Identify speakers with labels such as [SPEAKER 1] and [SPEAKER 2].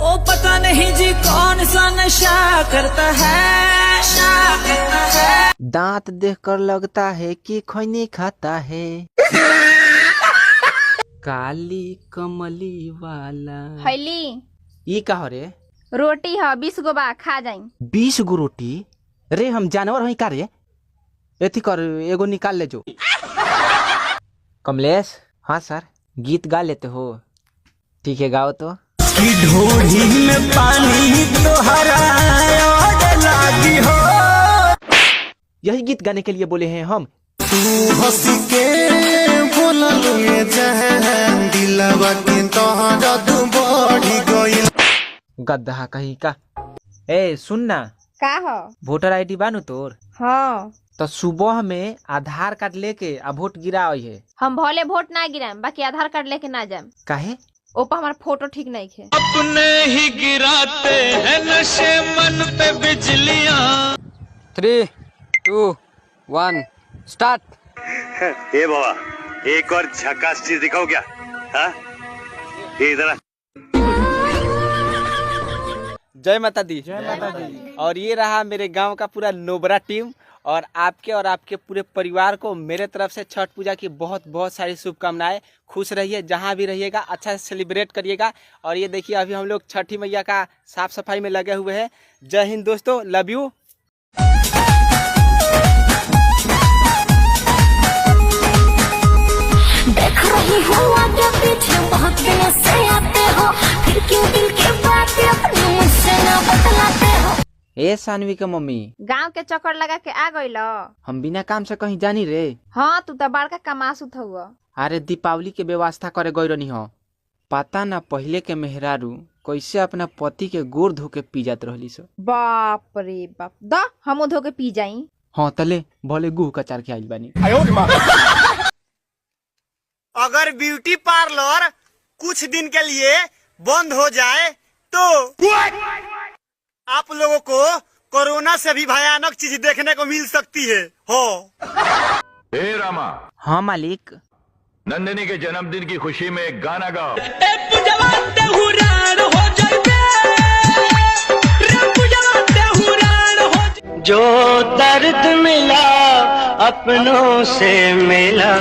[SPEAKER 1] ओ पता नहीं जी कौन सा नशा करता है,
[SPEAKER 2] दांत देखकर लगता है कि खैनी खाता है। काली कमली वाला
[SPEAKER 3] हैली
[SPEAKER 2] ये का हो रे?
[SPEAKER 3] रोटी है 20 गो बा खा जाई।
[SPEAKER 2] 20 गो रोटी? रे हम जानवर हई का रे? एथी कर एगो निकाल ले जो। कमलेश। हाँ सर, गीत गा लेते हो? ठीक है गाओ तो।
[SPEAKER 1] कि ढोढ़ी में पानी तो हरा लागी हो।
[SPEAKER 2] यही गीत गाने के लिए बोले हैं हम।
[SPEAKER 4] तू हंस के बोलले जहन दिलवा के तोहरा तू बढ़ी गइल।
[SPEAKER 2] गद्दा कहीं का। ए सुनना,
[SPEAKER 3] का हो?
[SPEAKER 2] वोटर आईडी बानू तोर?
[SPEAKER 3] हाँ
[SPEAKER 2] तो सुबह में आधार कार्ड लेके आ वोट गिराई है।
[SPEAKER 3] हम भले वोट ना गिराम, बाकी आधार कार्ड लेके ना जाम।
[SPEAKER 2] काहे?
[SPEAKER 3] ओपा हमारा फोटो ठीक नहीं है।
[SPEAKER 1] अपने ही गिराते हैं नशे मन पे बिजलियां।
[SPEAKER 5] 3, 2, 1 स्टार्ट।
[SPEAKER 6] ए बाबा, एक और झकास चीज दिखाओ क्या? हाँ? ये इधर।
[SPEAKER 2] जय माता दी। जय माता दी। और ये रहा मेरे गांव का पूरा नोबरा टीम, और आपके पूरे परिवार को मेरे तरफ से छठ पूजा की बहुत बहुत सारी शुभकामनाएं। खुश रहिए, जहां भी रहिएगा अच्छा से सेलिब्रेट करिएगा। और ये देखिए अभी हम लोग छठी मैया का साफ सफाई में लगे हुए हैं। जय हिंद दोस्तों, लव यू।
[SPEAKER 7] देख रही हूँ आगे पीछे बहुत दिनों से आते हो, फिर क्यों दिल की बातें अपने मुझसे ना बतलाते हो।
[SPEAKER 2] ए सानवी के मम्मी,
[SPEAKER 3] गांव के चक्कर लगा के आ गइल।
[SPEAKER 2] हम बिना काम से कहीं जानी रे?
[SPEAKER 3] हाँ तू तो बड़का कमासुत हुआ।
[SPEAKER 2] अरे दीपावली के व्यवस्था करे गई रही हो। पता ना पहले के मेहरारू कैसे अपना पति के गोर धो के पी जात रहली सो।
[SPEAKER 3] बाप रे बाप, द हम धो के पी जाई।
[SPEAKER 2] हाँ तले भले गुह का चार के आइल बानी।
[SPEAKER 8] अगर ब्यूटी पार्लर कुछ दिन के लिए बंद हो जाए तो आप लोगों को कोरोना से भी भयानक चीज देखने को मिल सकती है। हो
[SPEAKER 6] हे रामा।
[SPEAKER 2] हाँ मालिक।
[SPEAKER 6] नंदिनी के जन्मदिन की खुशी में एक गाना गाओ।
[SPEAKER 1] जो दर्द मिला अपनों से मिला।